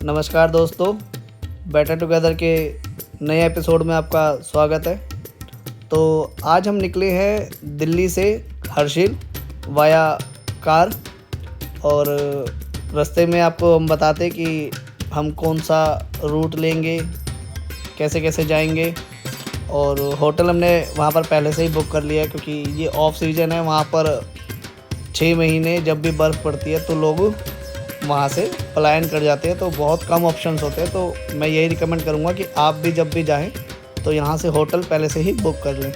नमस्कार दोस्तों, better together के नए एपिसोड में आपका स्वागत है। तो आज हम निकले हैं दिल्ली से हर्षिल वाया कार, और रास्ते में आपको हम बताते कि हम कौन सा रूट लेंगे, कैसे कैसे जाएंगे। और होटल हमने वहाँ पर पहले से ही बुक कर लिया है, क्योंकि ये ऑफ सीज़न है। वहाँ पर 6 महीने जब भी बर्फ़ पड़ती है तो लोग वहाँ से पलायन कर जाते हैं, तो बहुत कम ऑप्शंस होते हैं। तो मैं यही रिकमेंड करूँगा कि आप भी जब भी जाएं तो यहाँ से होटल पहले से ही बुक कर लें।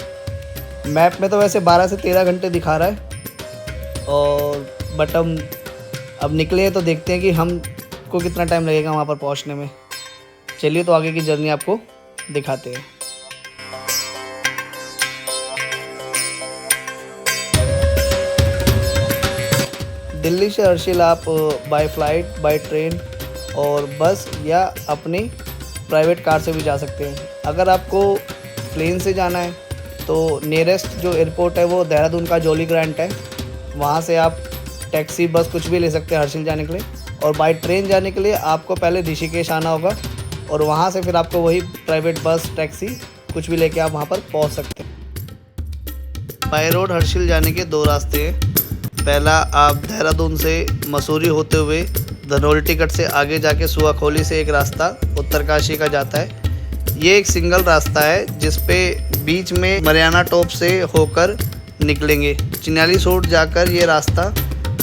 मैप में तो वैसे 12 से 13 घंटे दिखा रहा है, और बट हम अब निकले हैं तो देखते हैं कि हमको कितना टाइम लगेगा वहाँ पर पहुँचने में। चलिए तो आगे की जर्नी आपको दिखाते हैं। दिल्ली से हर्षिल आप बाय फ्लाइट, बाय ट्रेन और बस या अपनी प्राइवेट कार से भी जा सकते हैं। अगर आपको प्लेन से जाना है तो नियरेस्ट जो एयरपोर्ट है वो देहरादून का जॉली ग्रांट है। वहाँ से आप टैक्सी, बस कुछ भी ले सकते हैं हर्षिल जाने के लिए। और बाय ट्रेन जाने के लिए आपको पहले ऋषिकेश आना होगा, और वहाँ से फिर आपको वही प्राइवेट बस, टैक्सी कुछ भी लेके आप वहाँ पर पहुँच सकते हैं। बाय रोड हर्षिल जाने के 2 रास्ते हैं। पहला, आप देहरादून से मसूरी होते हुए धनोल्टी टिकट से आगे जाके सुवाखोली से एक रास्ता उत्तरकाशी का जाता है। ये एक सिंगल रास्ता है जिस पे बीच में मरियाना टॉप से होकर निकलेंगे। चिन्याली सोट जाकर ये रास्ता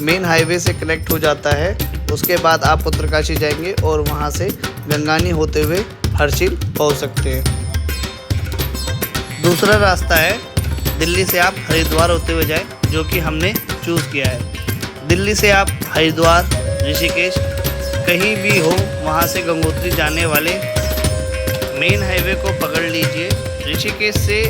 मेन हाईवे से कनेक्ट हो जाता है। उसके बाद आप उत्तरकाशी जाएंगे और वहाँ से गंगानी होते हुए हर्षिल पहुँच सकते हैं। दूसरा रास्ता है दिल्ली से आप हरिद्वार होते हुए जाएं, जो कि हमने चूज़ किया है। दिल्ली से आप हरिद्वार, ऋषिकेश कहीं भी हो, वहाँ से गंगोत्री जाने वाले मेन हाईवे को पकड़ लीजिए। ऋषिकेश से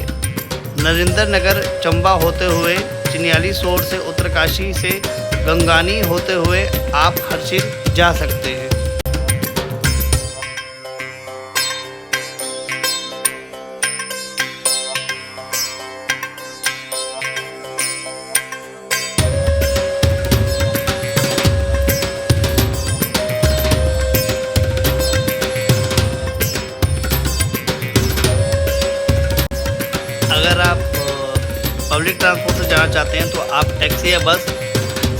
नरेंद्र नगर, चंबा होते हुए चिन्याली सोट से उत्तरकाशी से गंगानी होते हुए आप हर्षिल जा सकते हैं। अगर आप पब्लिक ट्रांसपोर्ट से जाना चाहते हैं तो आप टैक्सी या बस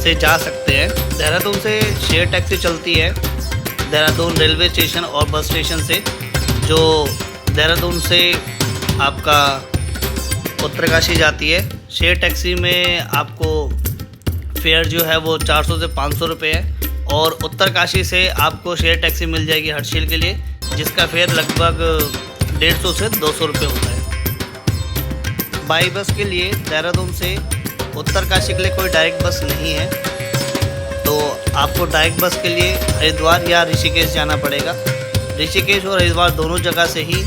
से जा सकते हैं। देहरादून से शेयर टैक्सी चलती है देहरादून रेलवे स्टेशन और बस स्टेशन से, जो देहरादून से आपका उत्तरकाशी जाती है। शेयर टैक्सी में आपको फेयर जो है वो 400 से 500 रुपये है, और उत्तरकाशी से आपको शेयर टैक्सी मिल जाएगी हर्षिल के लिए, जिसका फेयर लगभग 150 से 200 रुपये होता है। बाई बस के लिए देहरादून से उत्तरकाशी के लिए कोई डायरेक्ट बस नहीं है, तो आपको डायरेक्ट बस के लिए हरिद्वार या ऋषिकेश जाना पड़ेगा। ऋषिकेश और हरिद्वार दोनों जगह से ही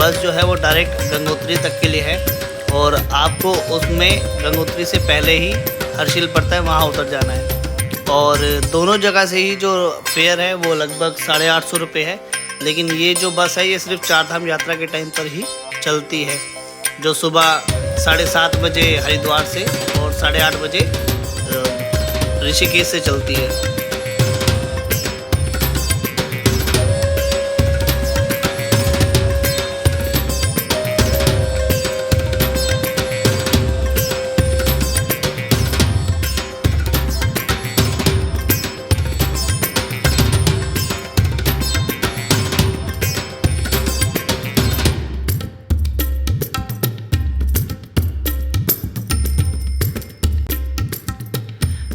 बस जो है वो डायरेक्ट गंगोत्री तक के लिए है, और आपको उसमें गंगोत्री से पहले ही हर्षिल पड़ता है, वहाँ उतर जाना है। और दोनों जगह से ही जो फेयर है वो लगभग 850 रुपये है। लेकिन ये जो बस है ये सिर्फ 4 धाम यात्रा के टाइम पर ही चलती है, जो सुबह 7:30 बजे हरिद्वार से और 8:30 बजे ऋषिकेश से चलती है।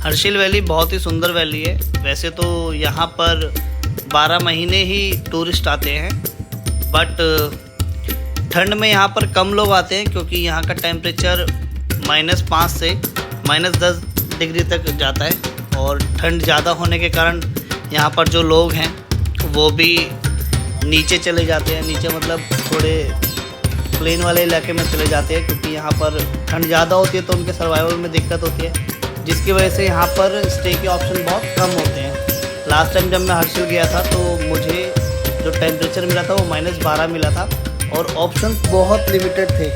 हर्षिल वैली बहुत ही सुंदर वैली है। वैसे तो यहाँ पर 12 महीने ही टूरिस्ट आते हैं, बट ठंड में यहाँ पर कम लोग आते हैं, क्योंकि यहाँ का टेम्परेचर -5 से -10 डिग्री तक जाता है। और ठंड ज़्यादा होने के कारण यहाँ पर जो लोग हैं वो भी नीचे चले जाते हैं। नीचे मतलब थोड़े प्लेन वाले इलाके में चले जाते हैं, क्योंकि यहाँ पर ठंड ज़्यादा होती है तो उनके सर्वाइवल में दिक्कत होती है, जिसकी वजह से यहाँ पर स्टे के ऑप्शन बहुत कम होते हैं। लास्ट टाइम जब मैं हर्षिल गया था तो मुझे जो टेम्परेचर मिला था वो -12 मिला था, और ऑप्शन बहुत लिमिटेड थे।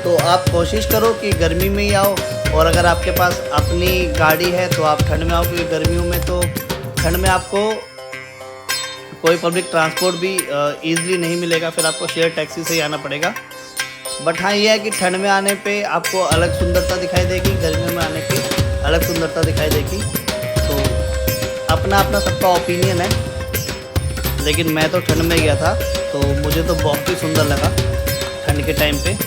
तो आप कोशिश करो कि गर्मी में ही आओ, और अगर आपके पास अपनी गाड़ी है तो आप ठंड में आओ, क्योंकि गर्मियों में तो ठंड में आपको कोई पब्लिक ट्रांसपोर्ट भी ईज़िली नहीं मिलेगा, फिर आपको शेयर टैक्सी से ही आना पड़ेगा। बट हाँ, ये है कि ठंड में आने पे आपको अलग सुंदरता दिखाई देगी, गर्मियों में आने की अलग सुंदरता दिखाई देगी। तो अपना अपना सबका ओपिनियन है, लेकिन मैं तो ठंड में गया था तो मुझे तो बहुत ही सुंदर लगा ठंड के टाइम पे।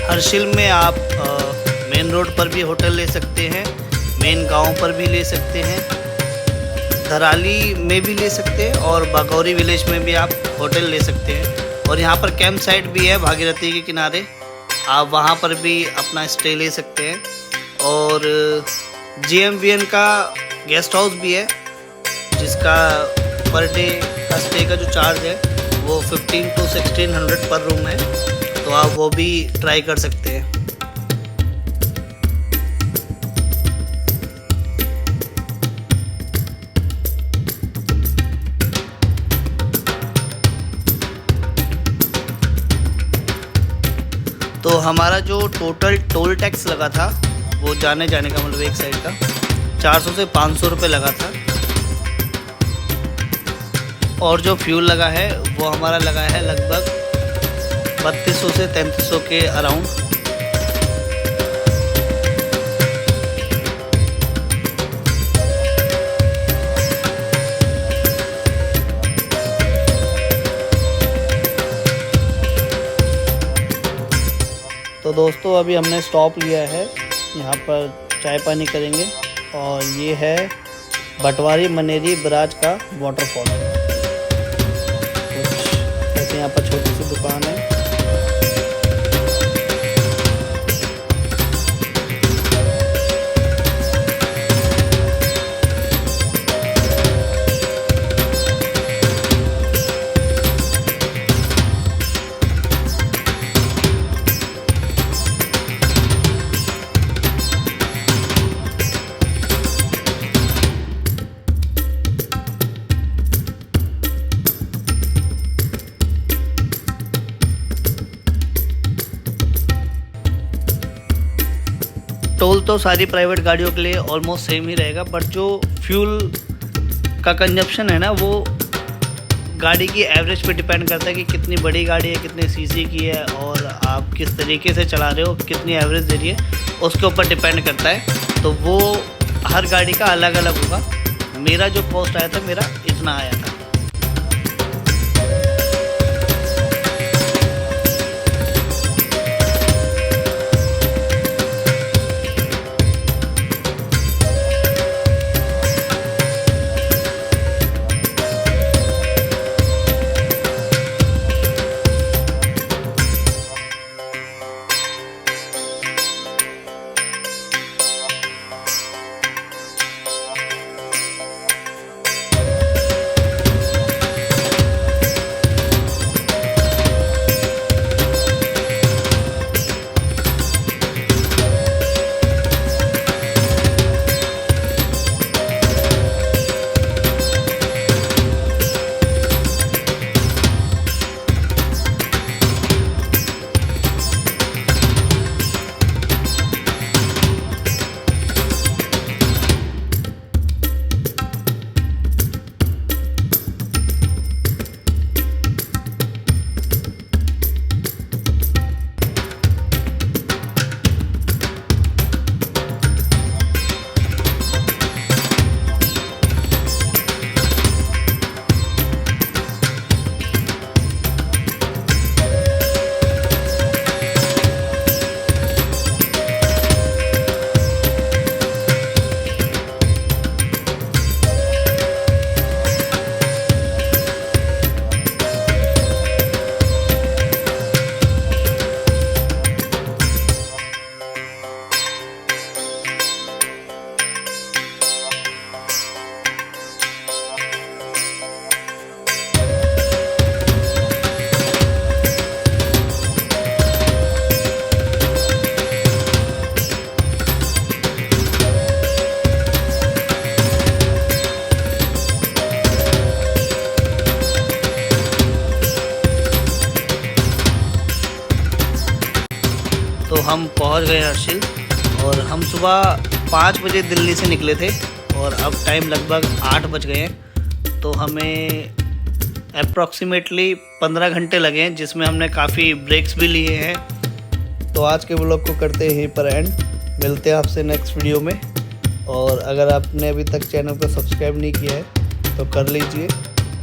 हर्षिल में आप मेन रोड पर भी होटल ले सकते हैं, मेन गांव पर भी ले सकते हैं, धराली में भी ले सकते हैं और बागौरी विलेज में भी आप होटल ले सकते हैं। और यहाँ पर कैंप साइट भी है भागीरथी के किनारे, आप वहाँ पर भी अपना स्टे ले सकते हैं। और GMVN का गेस्ट हाउस भी है, जिसका पर डे का स्टे का जो चार्ज है वो 1500 to 1600 पर रूम है, तो आप वो भी ट्राई कर सकते हैं। तो हमारा जो टोटल टोल टैक्स लगा था वो जाने जाने का मतलब एक साइड का 400 से 500 रुपये लगा था। और जो फ्यूल लगा है वो हमारा लगा है लगभग 3200 से 3300 के अराउंड। तो दोस्तों अभी हमने स्टॉप लिया है, यहाँ पर चाय पानी करेंगे। और ये है बटवारी मनेरी बराज का वाटरफॉल। कुछ ऐसे यहाँ पर छोटी सी दुकान है। टोल तो सारी प्राइवेट गाड़ियों के लिए ऑलमोस्ट सेम ही रहेगा, बट जो फ्यूल का कंजप्शन है ना वो गाड़ी की एवरेज पे डिपेंड करता है कि कितनी बड़ी गाड़ी है, कितने सीसी की है और आप किस तरीके से चला रहे हो, कितनी एवरेज दे रही है, उसके ऊपर डिपेंड करता है। तो वो हर गाड़ी का अलग अलग होगा। मेरा जो कॉस्ट आया था मेरा इतना आया था। तो हम पहुंच गए हर्षिल, और हम सुबह 5 बजे दिल्ली से निकले थे और अब टाइम लगभग 8 बज गए हैं। तो हमें अप्रॉक्सीमेटली 15 घंटे लगे हैं, जिसमें हमने काफ़ी ब्रेक्स भी लिए हैं। तो आज के व्लॉग को करते हैं यहीं पर एंड। मिलते हैं आपसे नेक्स्ट वीडियो में। और अगर आपने अभी तक चैनल को सब्सक्राइब नहीं किया है तो कर लीजिए,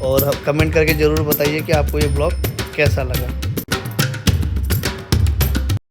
और कमेंट करके ज़रूर बताइए कि आपको ये ब्लॉग कैसा लगा।